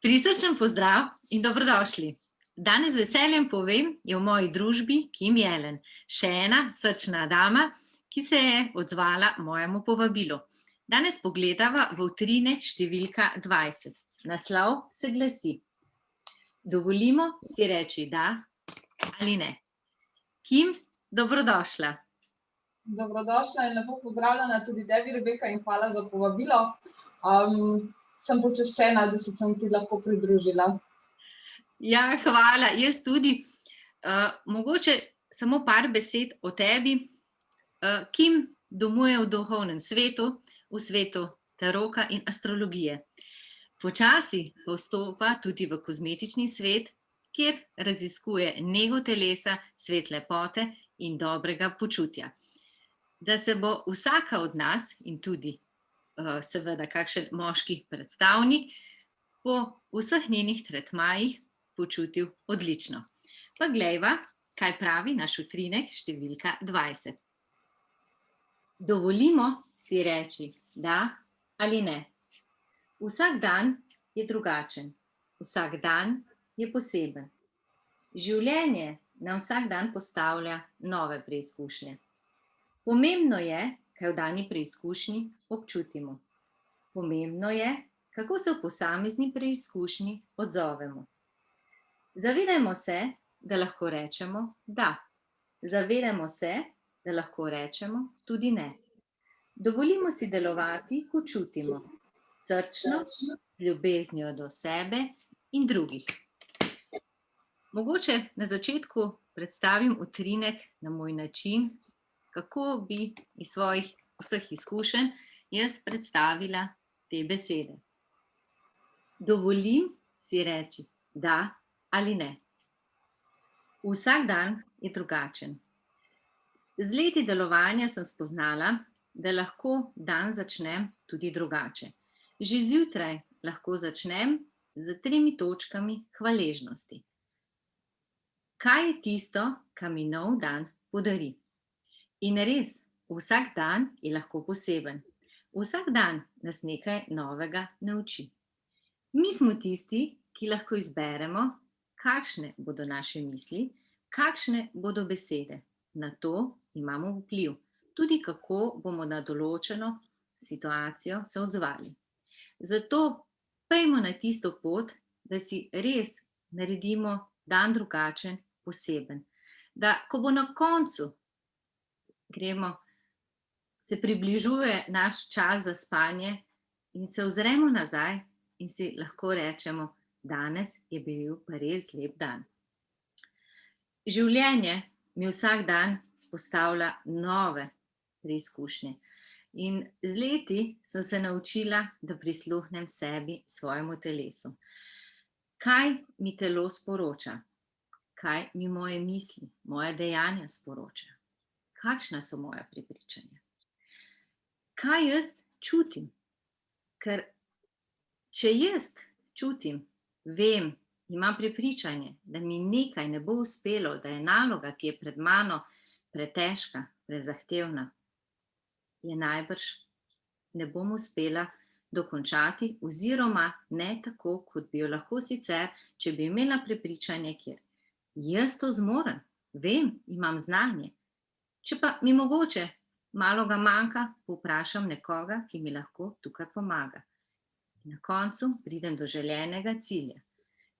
Prisrčen pozdrav in dobrodošli. Danes z veseljem povem, je v moji družbi Kim Jelen, še ena srčna dama, ki se je odzvala mojemu povabilu. Danes pogledava v utrinek številka 20. Naslov se glasi: Dovolimo si reči da ali ne. Kim, dobrodošla. Dobrodošla in lepo pozdravljena tudi tebi, Rebeka, in hvala za povabilo. Sem počaščena, da se sem ti lahko pridružila. Ja, hvala. Jaz tudi. Mogoče samo par besed o tebi. Kim domuje v duhovnem svetu, v svetu taroka in astrologije. Počasi pa vstopa tudi v kozmetični svet, kjer raziskuje nego telesa, svet lepote in dobrega počutja. Da se bo vsaka od nas in tudi seveda kakšen moški predstavnik po vseh njenih tretmajih počutil odlično. Pa glejva, kaj pravi naš utrinek številka 20. Dovolimo si reči da ali ne. Vsak dan je drugačen, vsak dan je poseben. Življenje nam vsak dan postavlja nove preizkušnje. Pomembno je, kaj v dani preizkušnji občutimo. Pomembno je, kako se v posamezni preizkušnji odzovemo. Zavedajmo se, da lahko rečemo da. Zavedajmo se, da lahko rečemo tudi ne. Dovolimo si delovati, ko čutimo, srčno, ljubeznijo do sebe in drugih. Mogoče na začetku predstavim utrinek na moj način, kako bi iz svojih vseh izkušenj jaz predstavila te besede. Dovolim si reči da ali ne. Vsak dan je drugačen. Z leti delovanja sem spoznala, da lahko dan začnem tudi drugače. Že zjutraj lahko začnem z 3 točkami hvaležnosti. Kaj je tisto, kar mi nov dan podari? In res, vsak dan je lahko poseben. Vsak dan nas nekaj novega nauči. Mi smo tisti, ki lahko izberemo, kakšne bodo naše misli, kakšne bodo besede. Na to imamo vpliv. Tudi kako bomo na določeno situacijo se odzvali. Zato pejmo na tisto pot, da si res naredimo dan drugačen, poseben. Da ko bo na koncu se približuje naš čas za spanje in se ozremo nazaj in si lahko rečemo, danes je bil pa res lep dan. Življenje mi vsak dan postavlja nove preizkušnje in z leti sem se naučila, da prisluhnem sebi, svojemu telesu. Kaj mi telo sporoča? Kaj mi moje misli, moje dejanja sporočajo? Kakšna so moja prepričanja? Kaj jaz čutim? Ker če jaz čutim, vem, imam prepričanje, da mi nekaj ne bo uspelo, da je naloga, ki je pred mano, pretežka, prezahtevna, je najbrž ne bom uspela dokončati oziroma ne tako, kot bi jo lahko sicer, če bi imela prepričanje, kjer jaz to zmorem, vem, imam znanje. Če pa mi mogoče malo ga manjka, povprašam nekoga, ki mi lahko tukaj pomaga. Na koncu pridem do želenega cilja.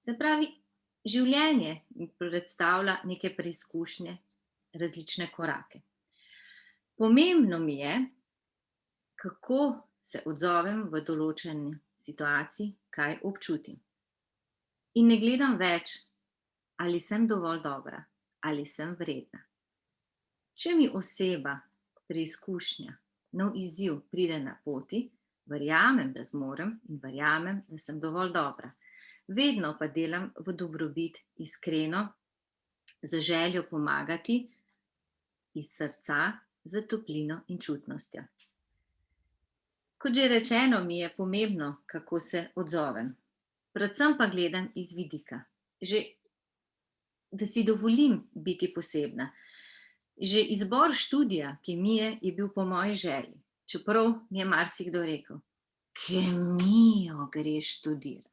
Se pravi, življenje mi predstavlja neke preizkušnje, različne korake. Pomembno mi je, kako se odzovem v določeni situaciji, kaj občutim. In ne gledam več, ali sem dovolj dobra, ali sem vredna. Če mi oseba, preizkušnja, nov izziv pride na poti, verjamem, da zmorem in verjamem, da sem dovolj dobra. Vedno pa delam v dobrobit iskreno, z željo pomagati iz srca, z toplino in čutnostjo. Kot že rečeno, mi je pomembno, kako se odzovem. Predvsem pa gledam iz vidika, že da si dovolim biti posebna. Že izbor študija kemije je bil po moji želji, čeprav mi je marsikdo rekel, kemijo greš študirati.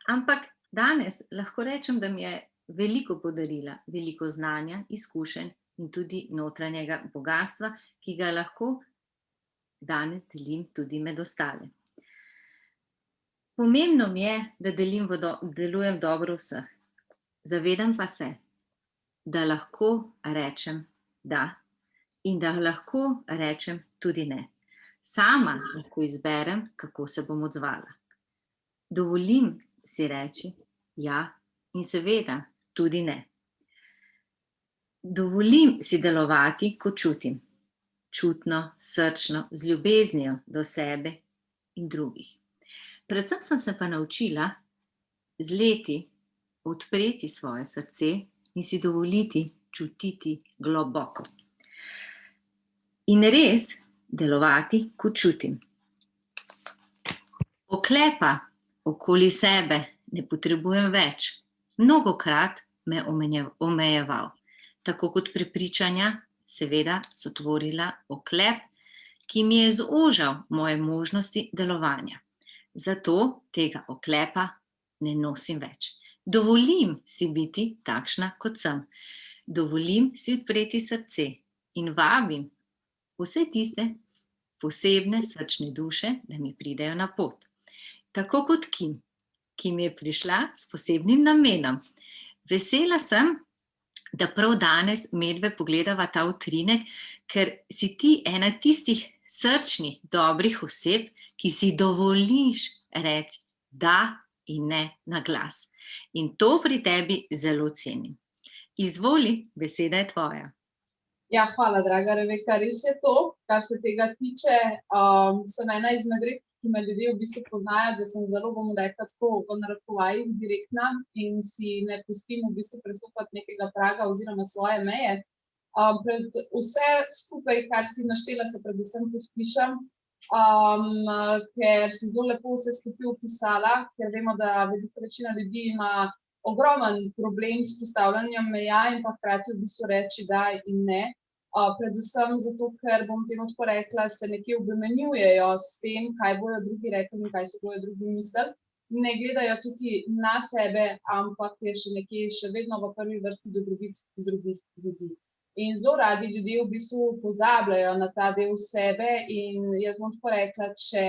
Ampak danes lahko rečem, da mi je veliko podarila, veliko znanja, izkušenj in tudi notranjega bogastva, ki ga lahko danes delim tudi med ostale. Pomembno mi je, da delujem dobro vseh. Zavedam pa se, da lahko rečem da in da lahko rečem tudi ne. Sama lahko izberem, kako se bom odzvala. Dovolim si reči ja in seveda tudi ne. Dovolim si delovati, ko čutim. Čutno, srčno, z ljubeznijo do sebe in drugih. Predvsem sem se pa naučila z leti odpreti svoje srce in si dovoliti čutiti globoko. In res delovati, ko čutim. Oklepa okoli sebe ne potrebujem več. Mnogokrat me omejeval. Tako kot prepričanja, seveda so tvorila oklep, ki mi je zožal moje možnosti delovanja. Zato tega oklepa ne nosim več. Dovolim si biti takšna, kot sem. Dovolim si odpreti srce in vabim vse tiste posebne srčne duše, da mi pridejo na pot. Tako kot Kim, ki mi je prišla s posebnim namenom. Vesela sem, da prav danes medve pogledava ta utrinek, ker si ti ena tistih srčnih, dobrih oseb, ki si dovoliš reči da in ne na glas. In to pri tebi zelo cenim. Izvoli, beseda je tvoja. Ja, hvala, draga Rebeka, res je to, kar se tega tiče. Sem ena izmed redkih, ki me ljudje v bistvu poznajo, da sem zelo, bom rekla, tako v narekovajih direktna in si ne pustim v bistvu prestopati nekega praga oziroma svoje meje. Vse skupaj, kar si naštela, se predvsem podpišem, ker si zelo lepo vse skupaj opisala, ker vemo, da velika večina ljudi ima ogromen problem s postavljanjem meja in pa hkrati v bistvu reči da in ne. Predvsem zato, ker bom temu tako rekla, se nekje obremenjujejo s tem, kaj bojo drugi rekli in kaj se bojo drugi mislili. Ne gledajo tukaj na sebe, ampak je še vedno v prvi vrsti dobrobit drugih ljudi. In zelo radi ljudje v bistvu pozabljajo na ta del sebe in jaz bom tako rekla, če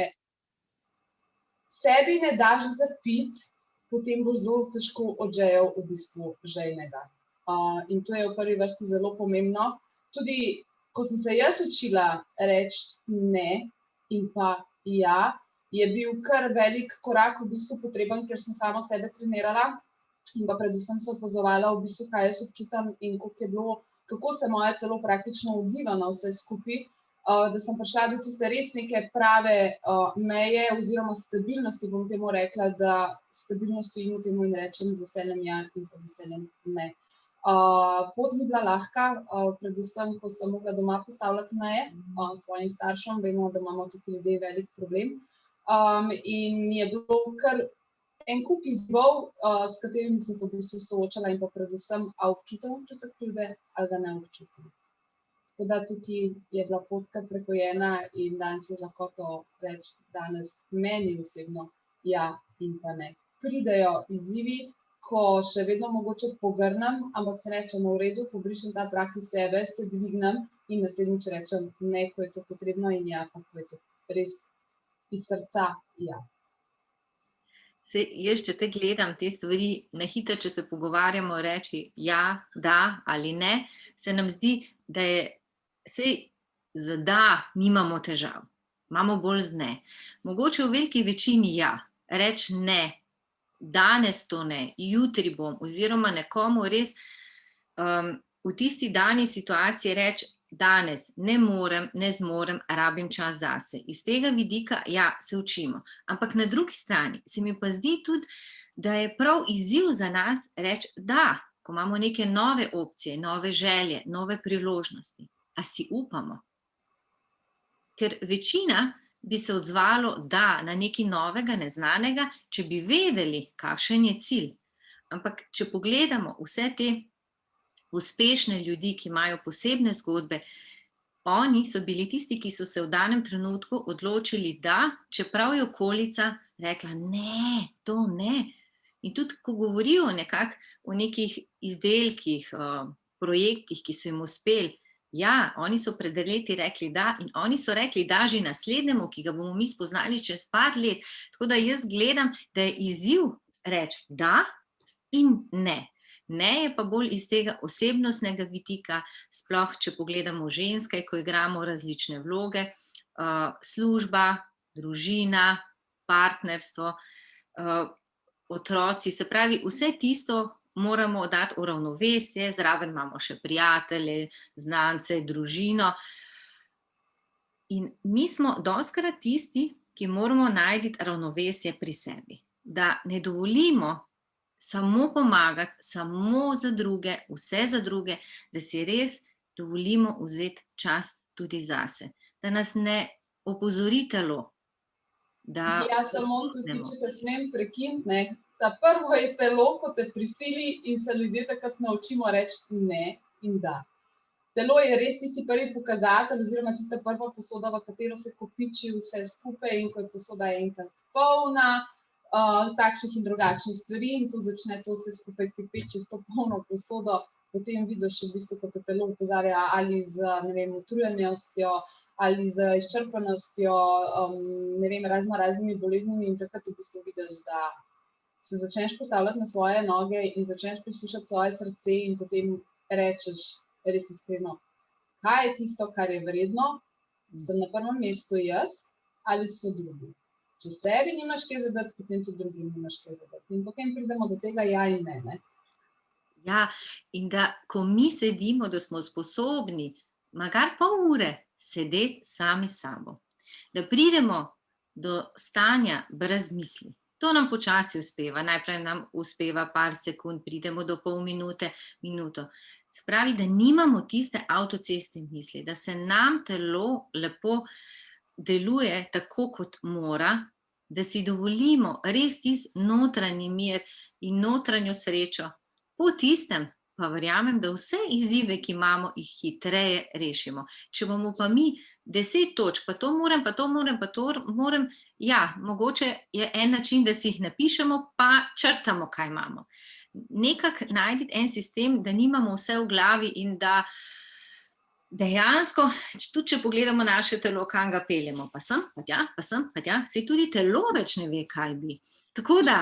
sebi ne daš zapiti, potem bo zelo težko odžejal v bistvu žejnega. In to je v prvi vrsti zelo pomembno. Tudi, ko sem se jaz učila reči ne in pa ja, je bil kar velik korak v bistvu potreben, ker sem samo sebe trenirala in pa predvsem se opazovala v bistvu, kaj jaz občutam in kako se moje telo praktično odziva na vse skupaj, da sem prišla do tiste res neke prave meje oziroma stabilnosti, bom temu rekla, da stabilnost stojim v temu in rečem z veseljem ja in pa z veseljem ne. Pot ni bila lahka, predvsem, ko sem mogla doma postavljati meje svojim staršem, vemo, da imamo tukaj ljudje velik problem. In je bilo kar en kup izzivov, s katerimi sem se v bistvu soočala in pa predvsem, a občutam občutek krivde ali ga ne občutim. Tako da tukaj je bila pot kar prekojena in danes je lahko to reči danes meni osebno ja in pa ne. Pridejo izzivi, ko še vedno mogoče pogrnem, ampak se rečem v redu, pobrišem ta prah iz sebe, se dvignem in naslednjič rečem ne, ko je to potrebno in ja, pa ko je to res iz srca ja. Jaz, če te gledam te stvari, na hitro, če se pogovarjamo, reči ja, da ali ne, se nam zdi, da z da nimamo težav, imamo bolj z ne. Mogoče v veliki večini ja, reči ne, danes to ne, jutri bom, oziroma nekomu res v tisti dani situaciji reči danes ne morem, ne zmorem, rabim čas zase. Iz tega vidika, ja, se učimo. Ampak na drugi strani se mi pa zdi tudi, da je prav izziv za nas reči da, ko imamo neke nove opcije, nove želje, nove priložnosti. A si upamo? Ker večina bi se odzvalo da na nekaj novega, neznanega, če bi vedeli, kakšen je cilj. Ampak če pogledamo vse te uspešne ljudi, ki imajo posebne zgodbe, oni so bili tisti, ki so se v danem trenutku odločili da, čeprav je okolica rekla ne, to ne. In tudi, ko govorijo nekako o nekih izdelkih, projektih, ki so jim uspeli, ja, oni so pred leti rekli da in oni so rekli da že naslednjemu, ki ga bomo mi spoznali čez par let. Tako da jaz gledam, da je izziv reči da in ne. Ne je pa bolj iz tega osebnostnega vidika, sploh če pogledamo ženske, ko igramo različne vloge, služba, družina, partnerstvo, otroci, se pravi, vse tisto moramo dati v ravnovesje, zraven imamo še prijatelje, znance, družino. In mi smo dostikrat tisti, ki moramo najti ravnovesje pri sebi, da ne dovolimo samo pomagati, samo za druge, vse za druge, da si res dovolimo vzeti čas tudi zase, da nas ne opozori telo. Ja, samo tudi, če te smem prekiniti, ne. Ta prvo je telo, ko te prisili in se ljudje takrat naučimo reči ne in da. Telo je res tisti prvi pokazatelj oziroma tista prva posoda, v katero se kopiči vse skupaj, in ko je posoda enkrat polna, takšnih in drugačnih stvari, in ko začne to vse skupaj kipeti čez to polno posodo, potem vidiš v bistvu, ko te telo opozarja ali z, ne vem, utrujenostjo, ali z izčrpanostjo, ne vem, raznimi boleznimi, in takrat v bistvu vidiš, da se začneš postavljati na svoje noge in začneš poslušati svoje srce in potem rečeš res iskreno, kaj je tisto, kar je vredno, sem na prvem mestu jaz ali so drugi. Če sebi nimaš kaj zadati, potem tudi drugim nimaš kaj zadati. In potem pridemo do tega ja in ne, ne. Ja, in da, ko mi sedimo, da smo sposobni magari pol ure sedeti sami s sabo, da pridemo do stanja brez misli. To nam počasi uspeva, najprej nam uspeva par sekund, pridemo do pol minute, minuto. Se pravi, da nimamo tiste avtocestne misli, da se nam telo lepo deluje tako, kot mora, da si dovolimo res tisti notranji mir in notranjo srečo. Po tistem pa verjamem, da vse izzive, ki imamo, jih hitreje rešimo. Če bomo pa mi 10 točk, pa to moram, pa to moram, pa to moram, ja, mogoče je en način, da si jih napišemo, pa črtamo, kaj imamo. Nekako najti en sistem, da nimamo vse v glavi in da dejansko, tudi če pogledamo naše telo, kam ga peljemo, pa sem, pa tja, pa sem, pa tja, saj tudi telo več ne ve, kaj bi. Tako da,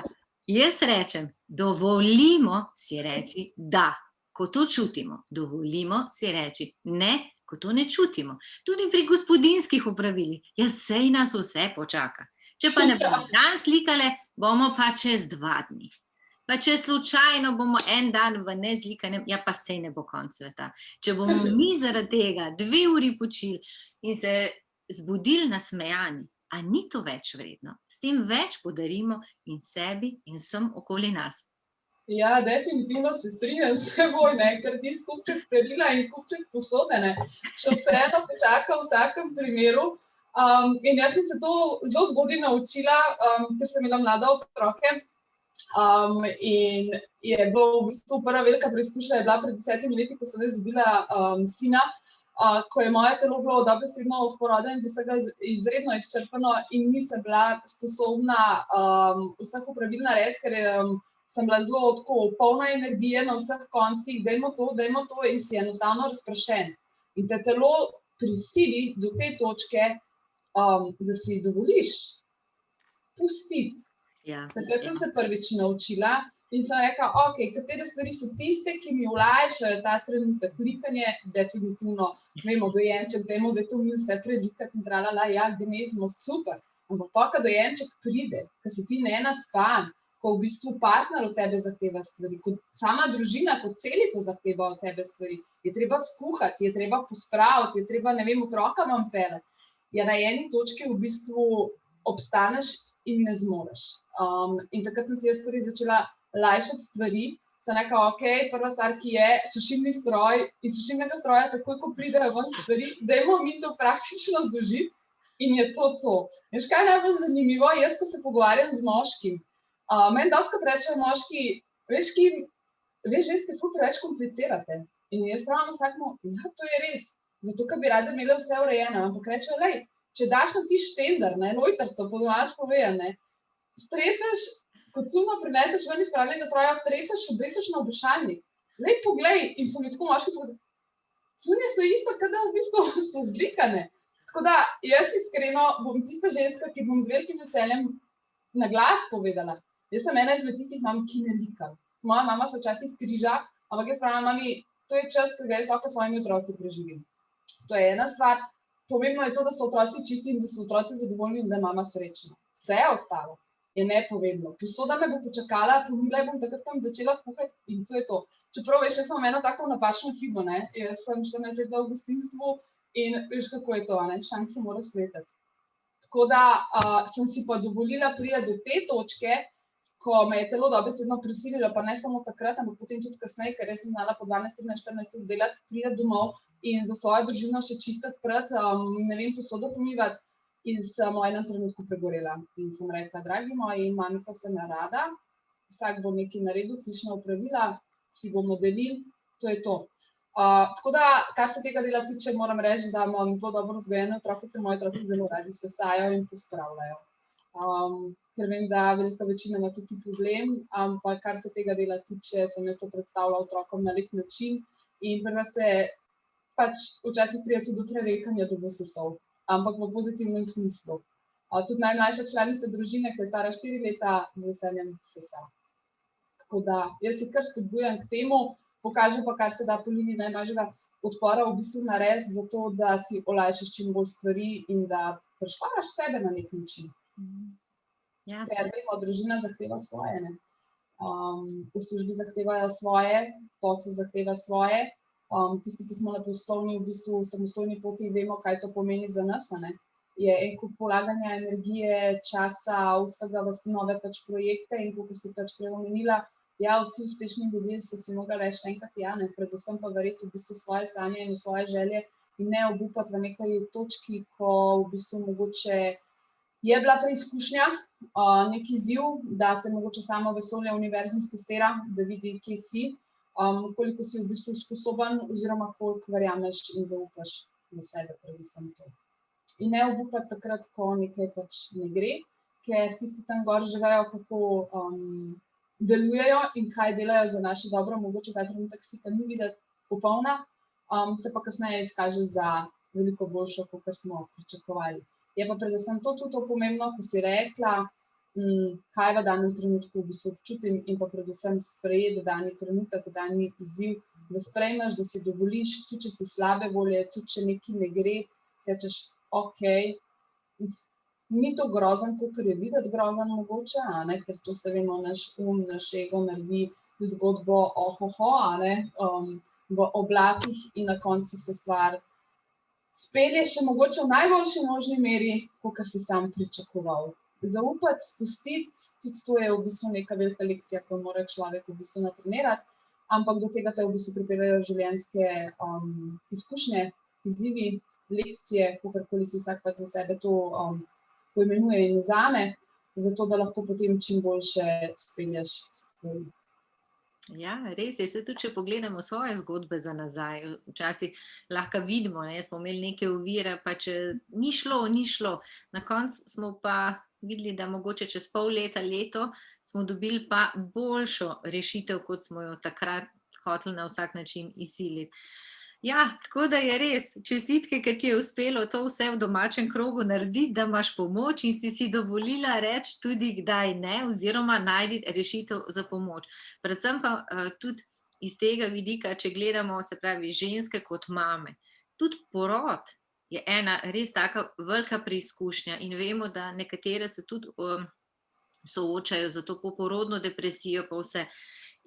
jaz rečem, dovolimo si reči da, ko to čutimo, dovolimo si reči ne, ko to ne čutimo. Tudi pri gospodinjskih opravilih, ja, saj nas vse počaka. Če pa ne bomo danes slikale, bomo pa čez 2 dni. Pa če slučajno bomo en dan v nezlikanem, ja, pa saj ne bo konec sveta. Če bomo mi zaradi tega 2 uri počili in se zbudili nasmejani, a ni to več vredno? S tem več podarimo in sebi in vsem okoli nas. Ja, definitivno se strinjam s teboj, ne, ker ti kupček perila in kupček posode, ne, še vseeno počaka v vsakem primeru. In jaz sem se to zelo zgodaj naučila, ker sem imela mlade otroke. In je bilo v bistvu prva velika preizkušnja je bila pred 10 leti, ko sem jaz dobila sina, ko je moje telo bilo dobesedno od poroda in vsega izredno izčrpano in nisem bila sposobna vseh opravil narediti, ker sem bila zelo tako polna energije na vseh koncih, dajmo to, in si enostavno razprašen. In te telo prisili do te točke, da si dovoliš pustiti. Ja. Takrat sem se prvič naučila in sem rekla, okej, katere stvari so tiste, ki mi olajšajo ta trenutek. Likanje, definitivno, vemo, dojenček, dajmo zdaj to mi vse prelikati in tralala, ja, gnezimo, super. Ampak pa, ko dojenček pride, ko si ti nenaspan, ko v bistvu partner od tebe zahteva stvari, ko sama družina, kot celica zahteva od tebe stvari, je treba skuhati, je treba pospraviti, je treba, ne vem, otroka vam peljati. Ja, na eni točki v bistvu obstaneš in ne zmoreš. In takrat sem si jaz prvi začela lajšati stvari, sem rekla, okej, prva stvar, ki je sušilni stroj, iz sušilnega stroja takoj, ko pridejo ven stvari, dajmo mi to praktično združiti in je to. Veš, kaj je najbolj zanimivo? Jaz, ko se pogovarjam z moškim, meni dostikrat rečejo moški, veš, ženske ful preveč komplicirate. In jaz pravim vsakemu, ja, to je res, zato, ker bi rade imele vse urejeno, ampak rečejo, lej, če daš na ti štender, ne, lojtrico, po domače povedano, ne, streseš kot suno prineseš ven iz pralnega stroja, streseš, obesiš na obešalnik. Lej, poglej, in so mi tako moški povedali, cunje so isto, kot da v bistvu so zlikane. Tako da jaz iskreno bom tista ženska, ki bom z velikim veseljem na glas povedala. Jaz sem ena izmed tistih mam, ki ne likam. Moja mama se včasih križa, ampak jaz pravim, mami, to je čas, ki ga jaz lahko s svojimi otroci preživim. To je ena stvar. Pomembno je to, da so otroci čisti in da so otroci zadovoljni in da je mama srečna. Vse ostalo je nepomembno. Posoda me bo počakala, pomila bom takrat, ko bom začela kuhati in to je to. Čeprav veš, jaz sem eno tako napačno hibo, ne? Jaz sem 14 let v gostinstvu in veš, kako je to, ne? Šank se mora svetati. Tako da sem si pa dovolila priti do te točke, ko me je telo dobesedno prisililo, pa ne samo takrat, ampak potem tudi kasneje, ker jaz sem znala po 12, 13, 14 let delati, priti domov in za svojo družino še čistiti pred, ne vem, posodo pomivati. In sem v enem trenutku pregorela. In sem rekla, dragi moji, mamica se ne rada, vsak bo nekaj naredil, hišna opravila, si bomo delili, to je to. Tako da, kar se tega dela tiče, moram reči, da imam zelo dobro vzgojene otroke, ker moji otroci zelo radi sesajo in pospravljajo. Ker vem, da velika večina ima tukaj problem, ampak kar se tega dela tiče, sem jaz to predstavila otrokom na lep način in prva se pač včasih prija tudi do prerekanja, da bo sesal, ampak v pozitivnem smislu. Tudi najmlajša članica družine, ki je stara 4 leta, z veseljem sesa. Tako da, jaz si kar spodbujam k temu, pokažem pa, kar se da po liniji najmanjšega odpora v bistvu narediti, zato da si olajšaš čim bolj stvari in da prešparaš sebe na nek način. Ja. Ker vemo, družina zahteva svoje, ne. V službi zahtevajo svoje, posel zahteva svoje. Tisti, ki smo na poslovni, v bistvu samostojni poti, vemo, kaj to pomeni za nas, a ne. Je en kup polaganja energije, časa, vsega v nove pač projekte in kot si pač prej omenila, ja, vsi uspešni ljudje so si mogli reči enkrat ja, ne, predvsem pa verjeti v bistvu svoje sanje in v svoje želje in ne obupati v nekaj točki, ko v bistvu mogoče je bila preizkušnja, nek izziv, da te mogoče samo vesolje, univerzum stestira, da vidi, kje si, koliko si v bistvu sposoben oziroma koliko verjameš in zaupaš v sebe, predvsem to. In ne obupati takrat, ko nekaj pač ne gre, ker tisti tam gor že vejo, kako delujejo in kaj delajo za naše dobro, mogoče ta trenutek slika ni videti popolna, se pa kasneje izkaže za veliko boljšo, kakor smo pričakovali. Je pa predvsem to tudi pomembno, ko si rekla, kaj v danem trenutku v bistvu občutim in pa predvsem sprejeti dani trenutek, dani izziv, da sprejmeš, da si dovoliš, tudi če si slabe volje, tudi če nekaj ne gre, si rečeš, okej, ni to grozen, kakor je videti grozen mogoče, a ne, ker to se vemo, naš naš ego naredi zgodbo ohoho, a ne, v oblakih in na koncu se stvar spelje še mogoče v najboljši možni meri, kakor si sam pričakoval. Zaupati, spustiti, tudi to je v bistvu neka velika lekcija, ko mora človek v bistvu natrenirati, ampak do tega te v bistvu pripeljejo življenjske izkušnje, izzivi, lekcije, kakorkoli si vsak pač za sebe to poimenuje in vzame, zato da lahko potem čim boljše spelješ stvari. Ja, res je, tudi če pogledamo svoje zgodbe za nazaj, včasih lahko vidimo, ne, smo imeli neke ovire, pa če ni šlo, na koncu smo pa videli, da mogoče čez pol leta, leto, smo dobili pa boljšo rešitev, kot smo jo takrat hoteli na vsak način izsiliti. Ja, tako da je res, čestitke, ker ti je uspelo to vse v domačem krogu narediti, da imaš pomoč in si dovolila reči tudi kdaj ne, oziroma najti rešitev za pomoč. Predvsem pa tudi iz tega vidika, če gledamo, se pravi, ženske kot mame. Tudi porod je ena res taka velika preizkušnja in vemo, da nekatere se tudi soočajo za to poporodno depresijo pa vse.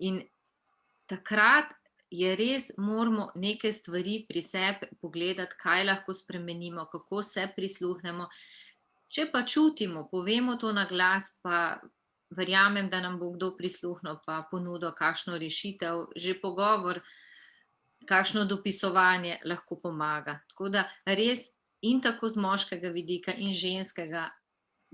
In takrat je res, moramo neke stvari pri sebi pogledati, kaj lahko spremenimo, kako se prisluhnemo. Če pa čutimo, povemo to na glas, pa verjamem, da nam bo kdo prisluhnil, pa ponudil kakšno rešitev, že pogovor, kakšno dopisovanje lahko pomaga. Tako da res in tako z moškega vidika in ženskega,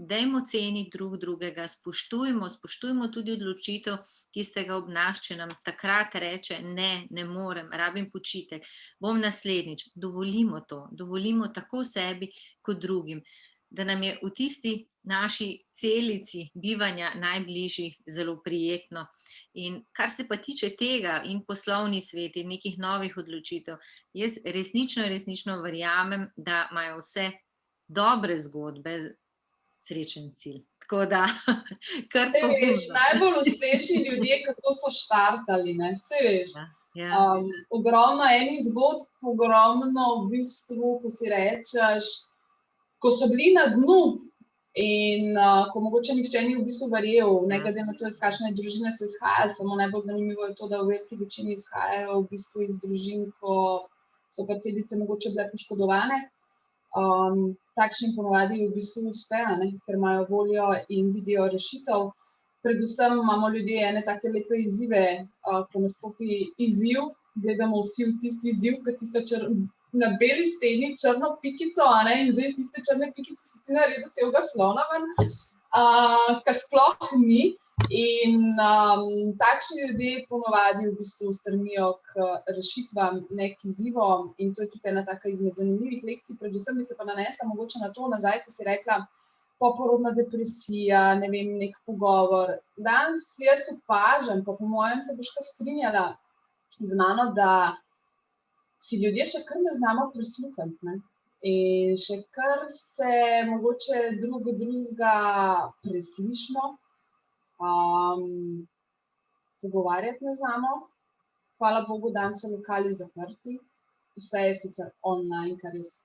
dajmo ceniti drug drugega, spoštujmo tudi odločitev tistega ob nas, če nam takrat reče ne morem, rabim počitek, bom naslednjič, dovolimo to, dovolimo tako sebi kot drugim. da nam je v tisti naši celici bivanja najbližjih zelo prijetno. In kar se pa tiče tega in poslovni svet in nekih novih odločitev, jaz resnično verjamem, da imajo vse dobre zgodbe srečen cilj. Tako da, kar Saj veš, pogumno. najbolj uspešni ljudje, kako so štartali, ne, saj veš. Ja. Ogromno enih zgodb, ogromno v bistvu, ko si rečeš, ko so bili na dnu in ko mogoče nihče ni v bistvu verjel, ne glede na to, iz kakšne družine so izhajali, samo najbolj zanimivo je to, da v veliki večini izhajajo v bistvu iz družin, ko so pa celice mogoče bile poškodovane. Takšnim ponavadi v bistvu uspe, ker imajo voljo in vidijo rešitev. Predvsem imamo ljudje ene take lepe izzive, ko nastopi izziv, gledamo vsi v tisti izziv, kot tisto na beli steni črno pikico, in zdaj iz tiste črne pikice si ti naredil celega slona ven, kar sploh ni. In takšni ljudje ponavadi v bistvu stremijo k rešitvam, ne k izzivom, in to je tudi ena taka izmed zanimivih lekcij. Predvsem bi se pa nanesla mogoče na to nazaj, ko si rekla, poporodna depresija, ne vem, nek pogovor. Danes jaz opažam, pa po mojem se boš kar strinjala z mano, da si ljudje še kar ne znamo prisluhniti, ne? In še kar se mogoče drugega preslišimo, pogovarjati ne znamo. Hvala Bogu, danes so lokali zaprti, vse je sicer online, kar jaz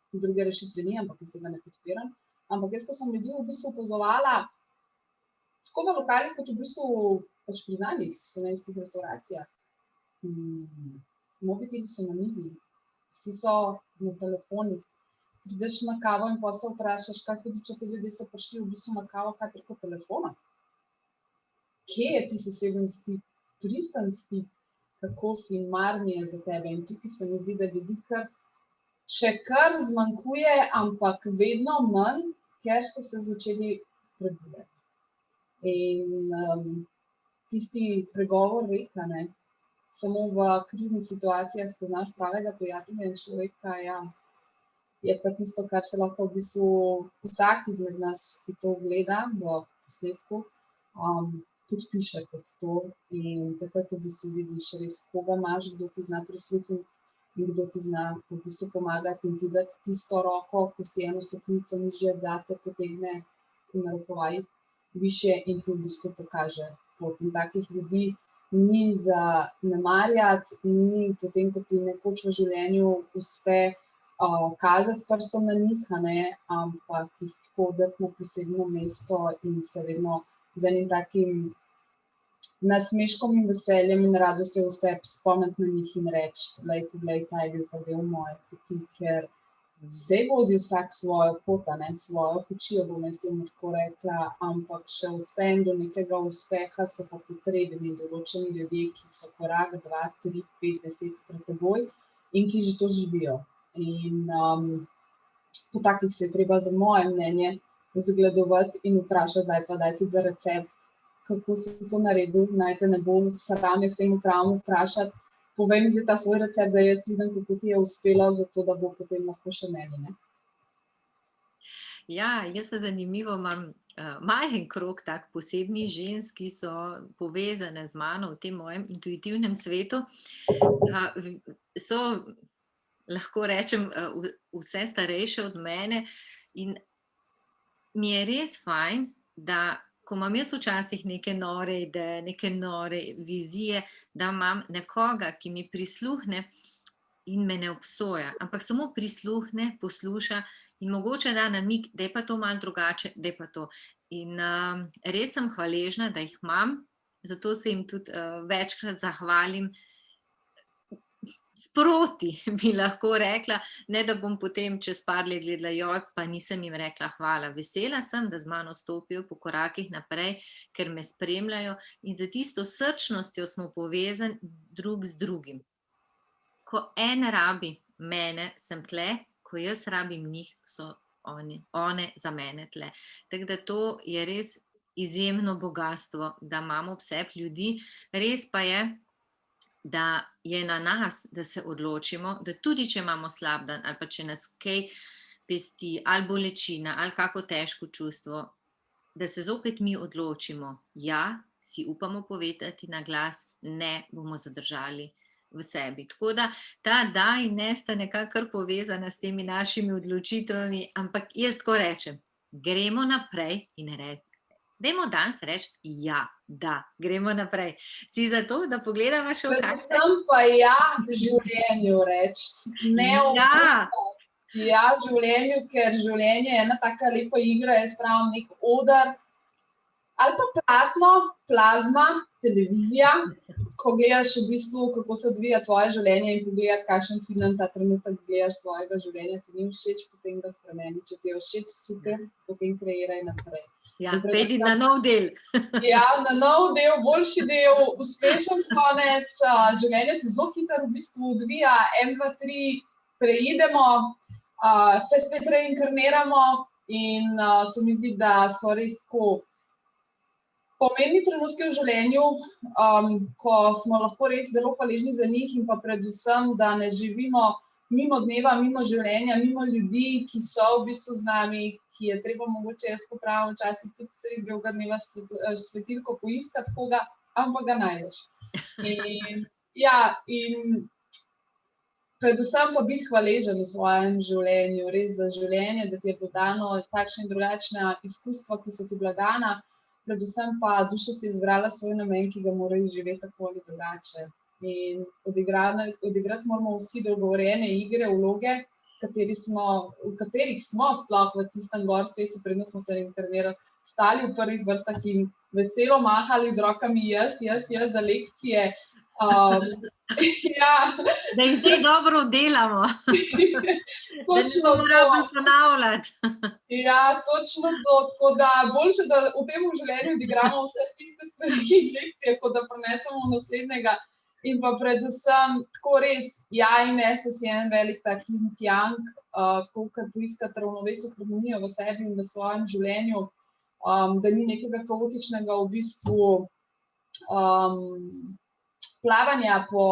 druge rešitve ni, ampak jaz tega ne podpiram. Ampak jaz, ko sem ljudi v bistvu opazovala, tako v lokalih, kot v bistvu pač pri znanih slovenskih restavracijah, mobiteli so na mizi, vsi so na telefonih, prideš na kavo in pa se vprašaš, kaj hudiča ti ljudje so prišli v bistvu na kavo, kaj preko telefona. Kje je ti oseben stik, pristen stik, kako si, mar mi je za tebe. In tukaj se mi zdi, da ljudi še kar zmanjkuje, ampak vedno manj, ker so se začeli prebujati. In tisti pregovor reka, ne, samo v kriznih situacijah spoznaš pravega prijatelja in človeka, ja, je pa tisto, kar se lahko v bistvu vsak izmed nas, ki to gleda v posnetku, tudi piše kot to, in takrat v bistvu vidiš res, koga imaš, kdo ti zna prisluhniti in kdo ti zna v bistvu pomagati in ti dati tisto roko, ko si eno stopnico nižje, da te potegne v narekovajih višje in ti v bistvu pokaže pot. In takih ljudi ni zanemarjati, ni potem, ko ti nekoč v življenju uspe kazati s prstom na njih, ampak jih tako dati na posebno mesto in se vedno z enim takim nasmeškom in veseljem in radostjo vse spomniti na njih in reči, glej, poglej, ta je bil pa del moje poti, ker vse vozi vsak svojo pot, svojo kočijo, bom jaz temu tako rekla, ampak še vsem do nekega uspeha so pa potrebni določeni ljudje, ki so korak, 2, 3, 5, 10 pred teboj in ki že to živijo. In po takih se je treba, za moje mnenje, zgledovati in vprašati, daj tudi za recept, kako si to naredil, naj te ne bo sram s tem vprašati, povej mi zdaj ta svoj recept, da jaz vidim, kako ti je uspelo, zato da bo potem lahko še meni, ne? Ja, jaz se zanimivo imam majhen krog tak posebnih žensk, ki so povezane z mano v tem mojem intuitivnem svetu. So, lahko rečem, vse starejše od mene in mi je res fajn, da ko imam jaz včasih neke nore ideje, neke nore vizije, da imam nekoga, ki mi prisluhne in me ne obsoja, ampak samo prisluhne, posluša in mogoče da namig, da je pa to malo drugače, da je pa to. In res sem hvaležna, da jih imam, zato se jim tudi večkrat zahvalim sproti, bi lahko rekla, ne da bom potem čez par let gledala, joj, pa nisem jim rekla hvala. Vesela sem, da z mano stopijo po korakih naprej, ker me spremljajo in za tisto srčnostjo smo povezani drug z drugim. Ko en rabi mene, sem tle, ko jaz rabim njih, so one za mene tle. Tako da to je res izjemno bogastvo, da imamo ob sebi ljudi. Res pa je, da je na nas, da se odločimo, da tudi če imamo slab dan ali pa če nas kaj pesti, ali bolečina, ali kako težko čustvo, da se zopet mi odločimo, ja, si upamo povedati na glas, ne bomo zadržali v sebi. Tako da ta da in ne sta nekako kar povezana s temi našimi odločitvami, ampak jaz tako rečem, gremo naprej in dajmo danes reči, ja, da, gremo naprej. Si za to, da pogledamo še v karte? Predvsem pa ja življenju reči, ne Ja, ja življenju, ker življenje je ena taka lepa igra, jaz pravim nek oder, ali pa platno, plazma, televizija, ko gledaš v bistvu, kako se odvija tvoje življenje in pogledati, kakšen film ta trenutek gledaš svojega življenja, ti ni všeč, potem ga spremeni. Če ti je všeč, super, potem kreiraj naprej. ja, pejdi na nov del. Ja, na nov del, boljši del, uspešen konec, življenje se zelo hitro v bistvu odvija, 1, 2, 3, preidemo, se spet reinkarniramo in se mi zdi, da so res tako pomembni trenutki v življenju, ko smo lahko res zelo hvaležni za njih in pa predvsem, da ne živimo mimo dneva, mimo življenja, mimo ljudi, ki so v bistvu z nami, ki je treba mogoče, jaz popravim včasih tudi sredi belega dneva svetilko poiskati koga, ampak ga najdeš. In ja, in predvsem pa biti hvaležen v svojem življenju, res za življenje, da ti je bilo dano takšna in drugačna izkustva, ki so ti bila dana, predvsem pa duša si izbrala svoj namen, ki ga moraš živeti tako ali drugače. In odigrati moramo vsi dogovorjene igre, vloge, v katerih smo sploh v tistem gor svetu, predno smo se reinkarnirali, stali v prvih vrstah in veselo mahali z rokami jaz za lekcije. Ja. Da jih zdaj dobro delamo. Točno da ne moramo ponavljati. Ja, točno to. Tako da boljše, da v tem življenju odigramo vse tiste stvari in lekcije, kot da prenesemo v naslednjega. In pa predvsem tako res, ja in ne, sta si en velik tak yin yang, tako kot poiskati ravnovesje, harmonijo v sebi in v svojem življenju, da ni nekega kaotičnega v bistvu plavanja po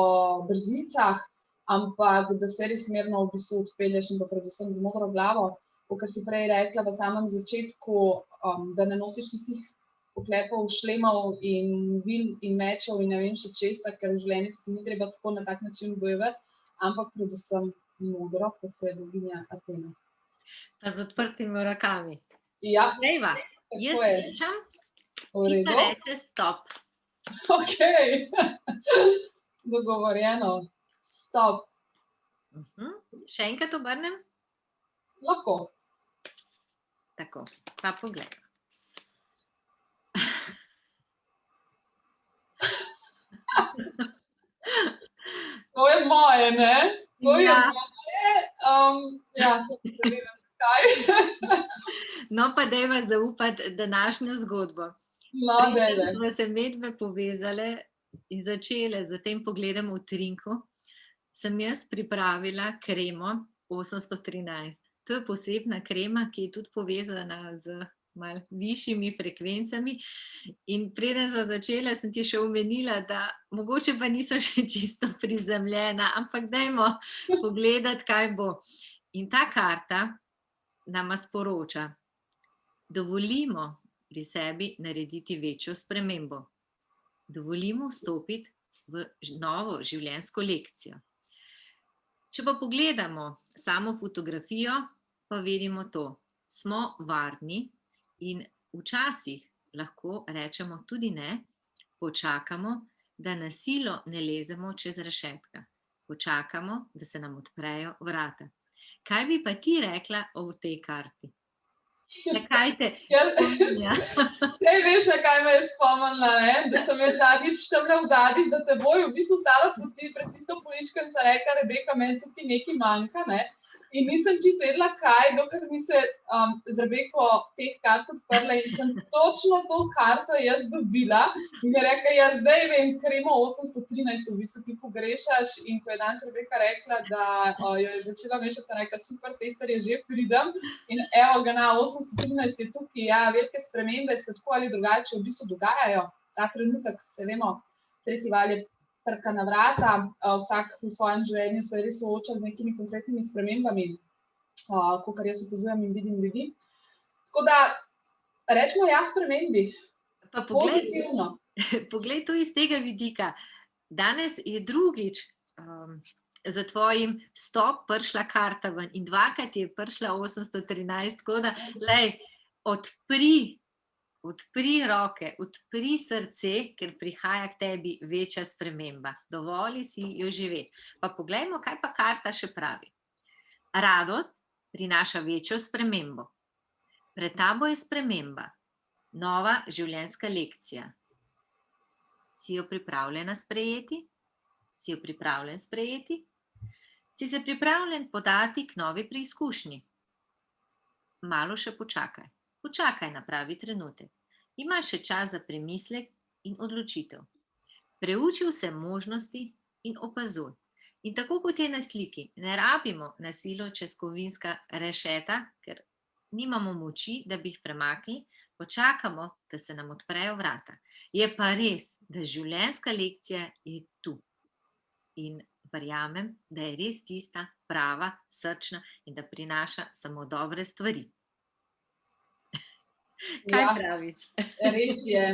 brzicah, ampak da se res smerno v bistvu odpelješ in pa predvsem z modro glavo, kakor si prej rekla v samem začetku, da ne nosiš tistih oklepov, šlemov in vil in mečev in ne vem še česa, ker v življenju se ti ni treba tako na tak način bojevati, ampak predvsem modro, kot se je boginja Atena. Pa z odprtimi rokami. Ja. Dejva, jaz rečem, ti pa reče stop. Okej. Dogovorjeno. Stop. Še enkrat obrnem? Lahko. Tako, pa pogled. To je moje, ne? To je Ja. moje. Ja, se praviram, zakaj. No, pa dejva zaupati današnjo zgodbo. No, dajle. Preden smo se medve povezale in začele z tem pogledom v trinku, sem jaz pripravila kremo 813. To je posebna krema, ki je tudi povezana z malo višjimi frekvencami. In preden sem začela, sem ti še omenila, da mogoče pa nisem še čisto prizemljena, ampak dajmo pogledati, kaj bo. In ta karta nama sporoča, dovolimo pri sebi narediti večjo spremembo. Dovolimo vstopiti v novo življenjsko lekcijo. Če pa pogledamo samo fotografijo, pa vidimo to. Smo varni in včasih lahko rečemo tudi ne, počakamo, da na silo ne lezemo čez rešetka. Počakamo, da se nam odprejo vrata. Kaj bi pa ti rekla o tej karti? Kaj te spominja? Saj veš, kaj me je spomnila, ne? Da sem jaz zadnjič štemla v zadnji za teboj, v bistvu stala pred tisto poličko in sem rekla, Rebeka, meni tukaj nekaj manjka, ne? In nisem čisto vedela, kaj, dokler mi se z Rebeko teh kart odprla in sem točno to karto jaz dobila in je rekla, ja, zdaj vem, kremo 813 v bistvu ti pogrešaš in ko je danes Rebeka rekla, da jo je začela mešati, sem rekla, super, tester je že, pridem in evo ga na 813 je tukaj, ja, velike spremembe se tako ali drugače v bistvu dogajajo. Ta trenutek, se vemo, tretji val je trka na vrata, vsak v svojem življenju se res sooča z nekimi konkretnimi spremembami. kakor jaz opazujem in vidim ljudi. Tako da rečemo ja spremembi, Pa poglej, pozitivno. poglej to iz tega vidika. Danes je drugič za tvojim stop prišla karta ven in dvakrat je prišla 813, tako da lej, odpri roke, odpri srce, ker prihaja k tebi večja sprememba. Dovoli si jo živeti. Pa poglejmo, kaj pa karta še pravi. Radost prinaša večjo spremembo. Pred tabo je sprememba, nova življenjska lekcija. Si jo pripravljena sprejeti? Si jo pripravljen sprejeti? Si se pripravljen podati k novi preizkušnji? Malo še počakaj. Počakaj na pravi trenutek. Imaš še čas za premislek in odločitev. Preuči vse možnosti in opazuj. In tako kot je na sliki, ne rabimo na silo čez kovinska rešeta, ker nimamo moči, da bi jih premaknili, počakamo, da se nam odprejo vrata. Je pa res, da življenjska lekcija je tu. In verjamem, da je res tista prava, srčna in da prinaša samo dobre stvari. Kaj praviš? Res je.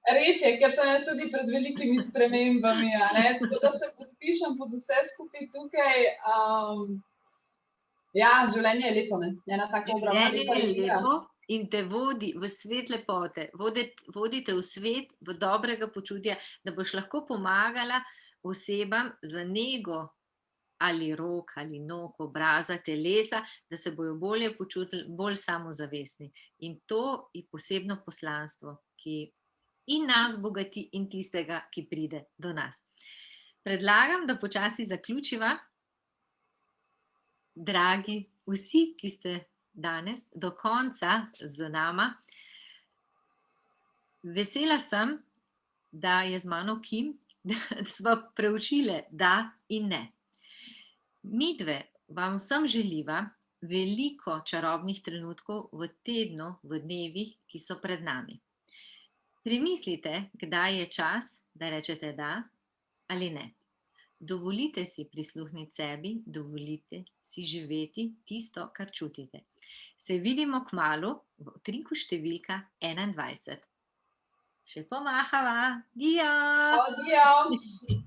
Res je, ker sem jaz tudi pred velikimi spremembami, tako da se podpišem pod vse skupaj tukaj. Ja, življenje je lepo, ne? Ena taka obravnava lepa igra. In te vodi v svet lepote, vodite v svet, v dobrega počutja, da boš lahko pomagala osebam za nego ali rok, ali nog, obraza, telesa, da se bojo bolje počutili, bolj samozavestni. In to je posebno poslanstvo, ki in nas bogati in tistega, ki pride do nas. Predlagam, da počasi zaključiva. Dragi vsi, ki ste danes do konca z nama, vesela sem, da je z mano Kim, da sva preučile da in ne. Midve vam vsem želiva veliko čarobnih trenutkov v tednu, v dnevih, ki so pred nami. Premislite, kdaj je čas, da rečete da ali ne. Dovolite si prisluhniti sebi, dovolite si živeti tisto, kar čutite. Se vidimo kmalu v utrinku številka 21. Še pomahava. Dio! Adijo!